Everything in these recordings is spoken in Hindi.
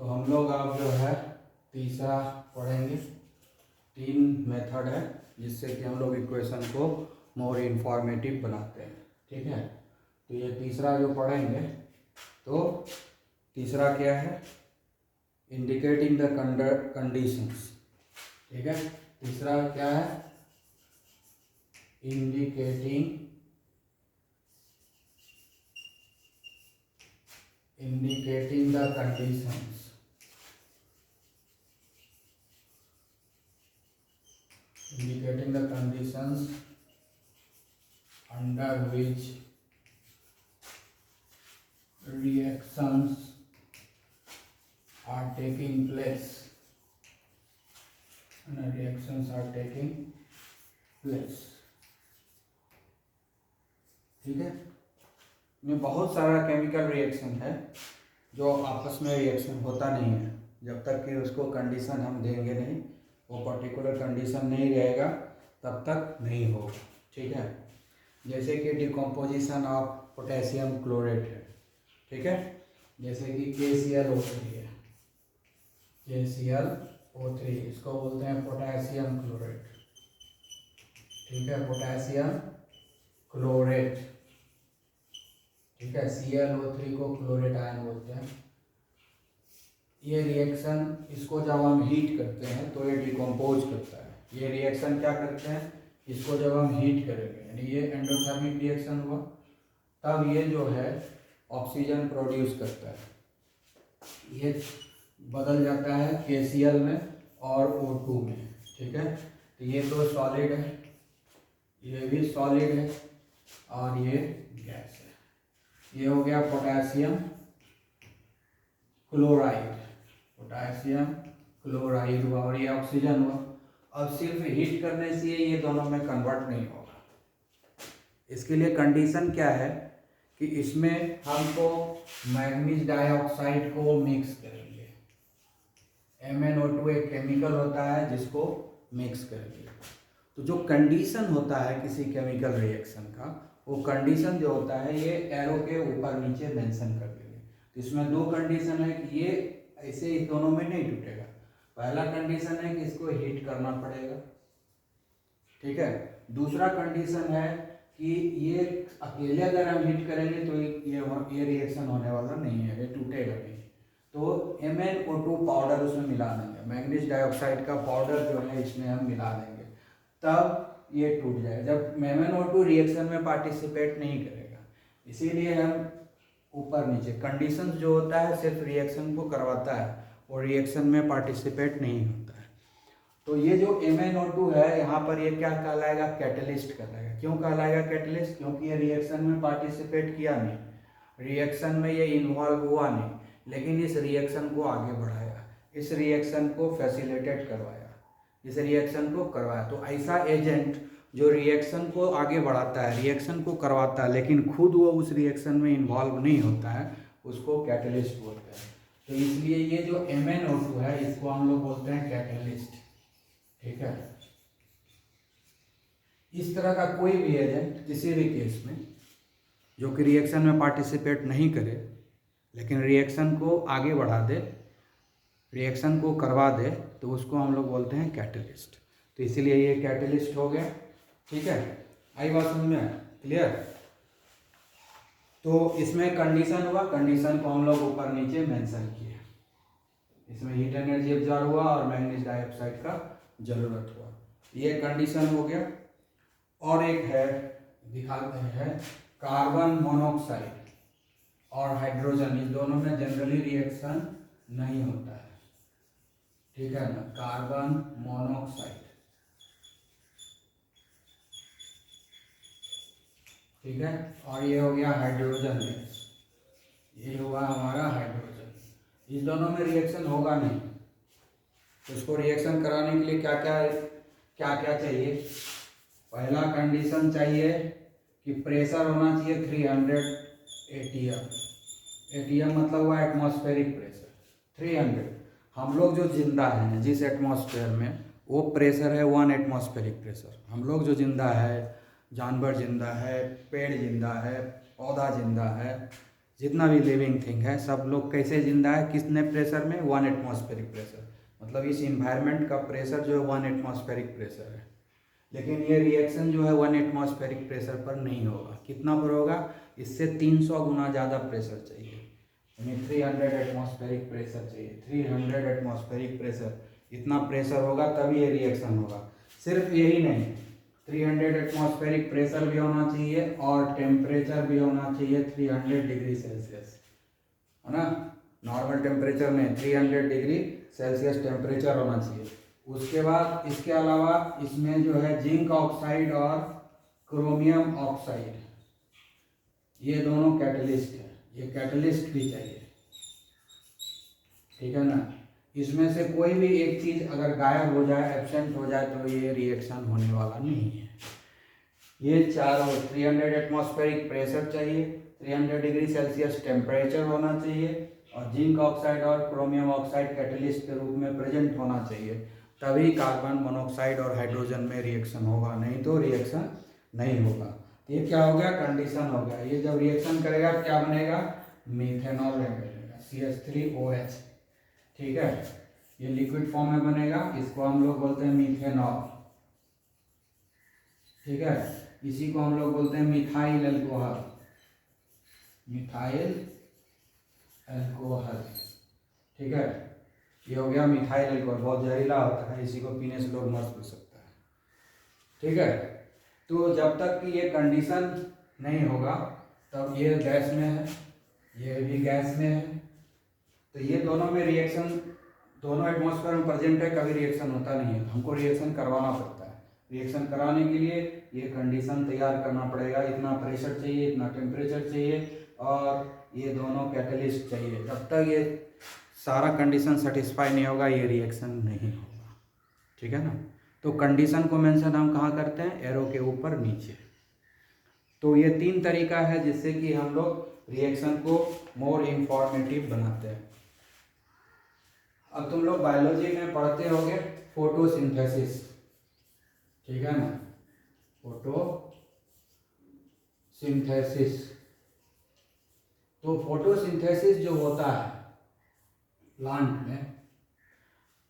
हम लोग अब जो है तीसरा पढ़ेंगे। 3 मेथड है जिससे कि हम लोग इक्वेशन को मोर इंफॉर्मेटिव बनाते हैं। ठीक है, तो ये तीसरा जो पढ़ेंगे, तो तीसरा क्या है, इंडिकेटिंग द कंडीशंस। ठीक है, तीसरा क्या है, indicating the conditions. Indicating the conditions under which reactions are taking place. ठीक है, में बहुत सारा केमिकल रिएक्शन है जो आपस में रिएक्शन होता नहीं है जब तक कि उसको कंडीशन हम देंगे नहीं, वो पर्टिकुलर कंडीशन नहीं रहेगा तब तक नहीं होगा। ठीक है, जैसे कि डिकम्पोजिशन ऑफ पोटेशियम क्लोरेट है। ठीक है, जैसे कि KClO3 है, KClO3 इसको बोलते हैं पोटेशियम क्लोरेट। ठीक है, पोटेशियम क्लोरेट। ठीक है, ClO3 को क्लोरेट आयन बोलते हैं। ये रिएक्शन, इसको जब हम हीट करते हैं तो ये डिकम्पोज करता है। ये रिएक्शन क्या करते हैं, इसको जब हम हीट करेंगे, यानी ये एंडोथर्मिक रिएक्शन हुआ, तब ये जो है ऑक्सीजन प्रोड्यूस करता है। ये बदल जाता है KCl में और O2 में। ठीक है, तो ये तो सॉलिड है, ये भी सॉलिड है और ये गैस है। ये हो गया पोटेशियम क्लोराइड, हुआ और ये ऑक्सीजन हुआ। अब सिर्फ हीट करने से ये दोनों में कन्वर्ट नहीं होगा। इसके लिए कंडीशन क्या है कि इसमें हमको मैग्नीज डाइऑक्साइड को मिक्स करेंगे। MnO2 एक केमिकल होता है जिसको मिक्स करेंगे। तो जो कंडीशन होता है किसी केमिकल रिएक्शन का, वो कंडीशन जो होता है ये एरो के ऊपर नीचे मेंशन कर देंगे। तो इसमें 2 कंडीशन है कि ये ऐसे इस दोनों में नहीं टूटेगा। पहला कंडीशन है कि इसको हीट करना पड़ेगा। ठीक है, दूसरा कंडीशन है कि ये अकेले अगर हम हीट करेंगे तो ये रिएक्शन होने वाला नहीं है, ये टूटेगा नहीं। तो MnO2 पाउडर उसमें मिला देंगे, मैग्नीज डाइऑक्साइड का पाउडर जो है इसमें हम मिला देंगे, तब ये टूट जाएगा। जब MnO2 रिएक्शन में पार्टिसिपेट नहीं करेगा, इसीलिए हम ऊपर नीचे कंडीशंस जो होता है सिर्फ रिएक्शन को करवाता है और रिएक्शन में पार्टिसिपेट नहीं होता है। तो ये जो MnO2 है यहाँ पर ये क्या कहलाएगा, कैटलिस्ट कहलाएगा। क्यों कहलाएगा कैटलिस्ट, क्योंकि ये रिएक्शन में पार्टिसिपेट किया नहीं, रिएक्शन में ये इन्वॉल्व हुआ नहीं, लेकिन इस रिएक्शन को आगे बढ़ाया, इस रिएक्शन को फैसिलिटेट करवाया, इस रिएक्शन को करवाया। तो ऐसा एजेंट जो रिएक्शन को आगे बढ़ाता है, रिएक्शन को करवाता है, लेकिन खुद वो उस रिएक्शन में इन्वॉल्व नहीं होता है, उसको कैटलिस्ट बोलते हैं। तो इसलिए ये जो MnO2 है इसको हम लोग बोलते हैं कैटलिस्ट। ठीक है, इस तरह का कोई भी एजेंट किसी भी केस में जो कि रिएक्शन में पार्टिसिपेट नहीं करे लेकिन रिएक्शन को आगे बढ़ा दे, रिएक्शन को करवा दे, तो उसको हम लोग बोलते हैं कैटलिस्ट। तो इसीलिए ये कैटलिस्ट हो गया। ठीक है, आई बात समझ में, क्लियर। तो इसमें कंडीशन हुआ, कंडीशन को हम लोग ऊपर नीचे मेंशन किए। इसमें हीट एनर्जी एब्जॉर्ब हुआ और मैग्नीज डाइऑक्साइड का जरूरत हुआ, ये कंडीशन हो गया। और एक है, दिखाते हैं, कार्बन मोनोऑक्साइड और हाइड्रोजन, इस दोनों में जनरली रिएक्शन नहीं होता है। ठीक है ना, कार्बन मोनोऑक्साइड। ठीक है, और ये हो गया हाइड्रोजन गैस, ये हुआ हमारा हाइड्रोजन। इस दोनों में रिएक्शन होगा नहीं। तो इसको रिएक्शन कराने के लिए क्या क्या चाहिए। पहला कंडीशन चाहिए कि प्रेशर होना चाहिए 300 atm। atm मतलब हुआ एटमॉस्फेरिक प्रेशर 300। हम लोग जो जिंदा हैं जिस एटमॉस्फेयर में, वो प्रेशर है 1 एटमॉस्फेरिक प्रेशर। हम लोग जो जिंदा है, जानवर जिंदा है, पेड़ जिंदा है, पौधा जिंदा है, जितना भी लिविंग थिंग है सब लोग कैसे जिंदा है, कितने प्रेशर में, 1 एटमॉस्फेरिक प्रेशर, मतलब इस इन्वायरमेंट का प्रेशर जो है 1 एटमॉस्फेरिक प्रेशर है। लेकिन ये रिएक्शन जो है 1 एटमॉस्फेरिक प्रेशर पर नहीं होगा। कितना पर होगा, इससे 300 गुना ज़्यादा प्रेशर चाहिए, यानी 300 एटमॉस्फेरिक प्रेशर चाहिए। 300 एटमॉस्फेरिक प्रेशर, इतना प्रेशर होगा तभी ये रिएक्शन होगा। सिर्फ यही नहीं, 300 एटमॉस्फेरिक प्रेशर भी होना चाहिए और टेम्परेचर भी होना चाहिए 300 डिग्री सेल्सियस, है ना। नॉर्मल टेम्परेचर में 300 डिग्री सेल्सियस टेम्परेचर होना चाहिए। उसके बाद इसके अलावा इसमें जो है जिंक ऑक्साइड और क्रोमियम ऑक्साइड, ये दोनों कैटलिस्ट है, ये कैटलिस्ट भी चाहिए, ठीक है ना। इसमें से कोई भी एक चीज़ अगर गायब हो जाए, एब्सेंट हो जाए, तो ये रिएक्शन होने वाला नहीं है। ये चारों 300 एटमॉस्फेरिक प्रेशर चाहिए, 300 डिग्री सेल्सियस टेम्परेचर होना चाहिए और जिंक ऑक्साइड और क्रोमियम ऑक्साइड कैटलिस्ट के रूप में प्रेजेंट होना चाहिए, तभी कार्बन मोनोऑक्साइड और हाइड्रोजन में रिएक्शन होगा, नहीं तो रिएक्शन नहीं होगा। ये क्या हो गया, कंडीशन हो गया। ये जब रिएक्शन करेगा क्या बनेगा, मीथेनॉल बनेगा, CH3OH, ठीक है। ये लिक्विड फॉर्म में बनेगा, इसको हम लोग बोलते हैं मीथेनॉल, ठीक है। इसी को हम लोग बोलते हैं मिथाइल अल्कोहल, मिथाइल अल्कोहल, ठीक है। ये हो गया मिथाइल अल्कोहल, बहुत जहरीला होता है, इसी को पीने से लोग मर सकता है, ठीक है। तो जब तक कि ये कंडीशन नहीं होगा तब ये गैस में है, ये भी गैस में है, तो ये दोनों में रिएक्शन, दोनों एटमॉस्फेयर में प्रेजेंट है, कभी रिएक्शन होता नहीं है, हमको रिएक्शन करवाना पड़ता है। रिएक्शन कराने के लिए ये कंडीशन तैयार करना पड़ेगा, इतना प्रेशर चाहिए, इतना टेम्परेचर चाहिए और ये दोनों कैटलिस्ट चाहिए। जब तक ये सारा कंडीशन सेटिस्फाई नहीं होगा ये रिएक्शन नहीं होगा, ठीक है ना। तो कंडीशन को मेंशन हम कहाँ करते हैं, एरो के ऊपर नीचे। तो ये 3 तरीका है जिससे कि हम लोग रिएक्शन को मोर इंफॉर्मेटिव बनाते हैं। अब तुम लोग बायोलॉजी में पढ़ते होगे फोटोसिंथेसिस, ठीक है ना, फोटोसिंथेसिस। तो फोटोसिंथेसिस जो होता है प्लांट में,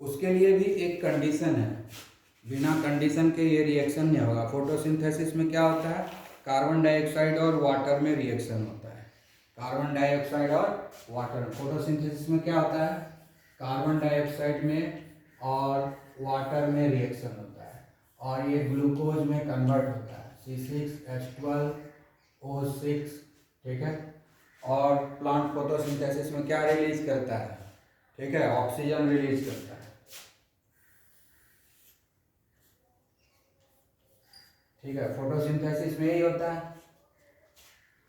उसके लिए भी एक कंडीशन है, बिना कंडीशन के ये रिएक्शन नहीं होगा। फोटोसिंथेसिस में क्या होता है, कार्बन डाइऑक्साइड और वाटर में रिएक्शन होता है, कार्बन डाइऑक्साइड और वाटर। फोटोसिंथेसिस में क्या होता है, कार्बन डाइऑक्साइड में और वाटर में रिएक्शन होता है और ये ग्लूकोज में कन्वर्ट होता है, C6H12O6, ठीक है। और प्लांट फोटोसिंथेसिस में क्या रिलीज करता है, ठीक है, ऑक्सीजन रिलीज करता है, ठीक है। फोटोसिंथेसिस में यही होता है,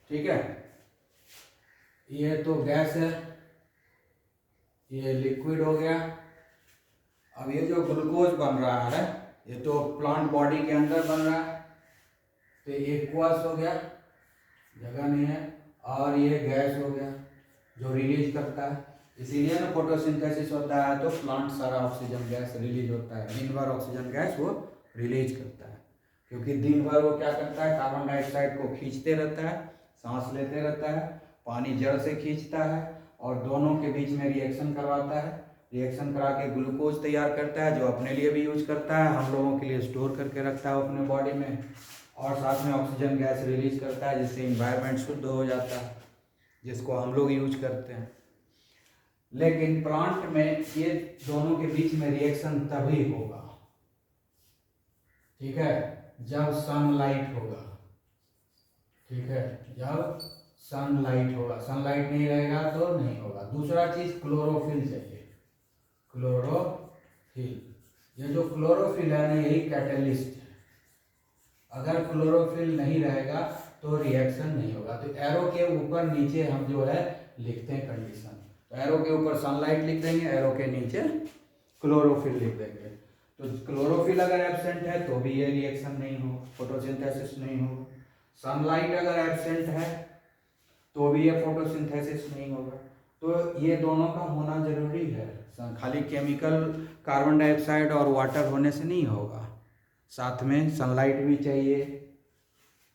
ठीक है। ये तो गैस है, ये लिक्विड हो गया। अब ये जो ग्लूकोज बन रहा है ये तो प्लांट बॉडी के अंदर बन रहा है, तो एक्वस हो गया, जगह नहीं है, और ये गैस हो गया जो रिलीज करता है। इसीलिए ना फोटोसिंथेसिस होता है तो प्लांट सारा ऑक्सीजन गैस रिलीज होता है, दिन भर ऑक्सीजन गैस वो रिलीज करता है, क्योंकि दिन भर वो क्या करता है, कार्बन डाइऑक्साइड को खींचते रहता है, सांस लेते रहता है, पानी जड़ से खींचता है और दोनों के बीच में रिएक्शन करवाता है। रिएक्शन करा के ग्लूकोज तैयार करता है जो अपने लिए भी यूज करता है, हम लोगों के लिए स्टोर करके रखता है अपने बॉडी में, और साथ में ऑक्सीजन गैस रिलीज करता है जिससे इन्वायरमेंट शुद्ध हो जाता है, जिसको हम लोग यूज करते हैं। लेकिन प्लांट में ये दोनों के बीच में रिएक्शन तभी होगा, ठीक है, जब सनलाइट होगा, ठीक है, जब सनलाइट होगा। सनलाइट नहीं रहेगा तो नहीं होगा। दूसरा चीज क्लोरोफिल चाहिए, क्लोरोफिल। ये जो क्लोरोफिल है ना यही कैटलिस्ट है, अगर क्लोरोफिल नहीं रहेगा तो रिएक्शन नहीं होगा। तो एरो के ऊपर नीचे हम जो है लिखते हैं कंडीशन, तो एरो के ऊपर सनलाइट लिख देंगे, एरो के नीचे क्लोरोफिल लिख देंगे। तो क्लोरोफिल अगर एब्सेंट है तो भी ये रिएक्शन नहीं हो, फोटोसिंथेसिस नहीं होगा। सनलाइट अगर एब्सेंट है तो भी ये फोटोसिंथेसिस नहीं होगा। तो ये दोनों का होना जरूरी है, खाली केमिकल कार्बन डाइऑक्साइड और वाटर होने से नहीं होगा, साथ में सनलाइट भी चाहिए,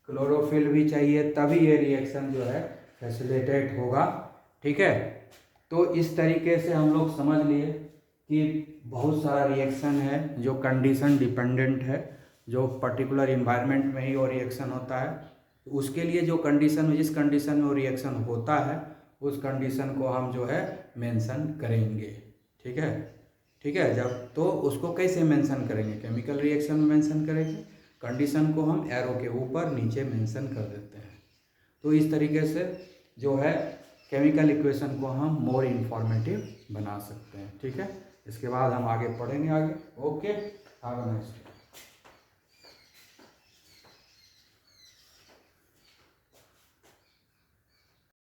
क्लोरोफिल भी चाहिए, तभी ये रिएक्शन जो है फैसिलिटेट होगा। ठीक है, तो इस तरीके से हम लोग समझ लिए कि बहुत सारा रिएक्शन है जो कंडीशन डिपेंडेंट है, जो पर्टिकुलर इन्वायरमेंट में ही वो रिएक्शन होता है। उसके लिए जो कंडीशन, जिस कंडीशन में वो रिएक्शन होता है उस कंडीशन को हम जो है मेंशन करेंगे। ठीक है, ठीक है। जब तो उसको कैसे मेंशन करेंगे, केमिकल रिएक्शन में मेंशन करेंगे, कंडीशन को हम एरो के ऊपर नीचे मेंशन कर देते हैं। तो इस तरीके से जो है केमिकल इक्वेशन को हम मोर इन्फॉर्मेटिव बना सकते हैं। ठीक है, इसके बाद हम आगे पढ़ेंगे आगे। Okay, have a nice day.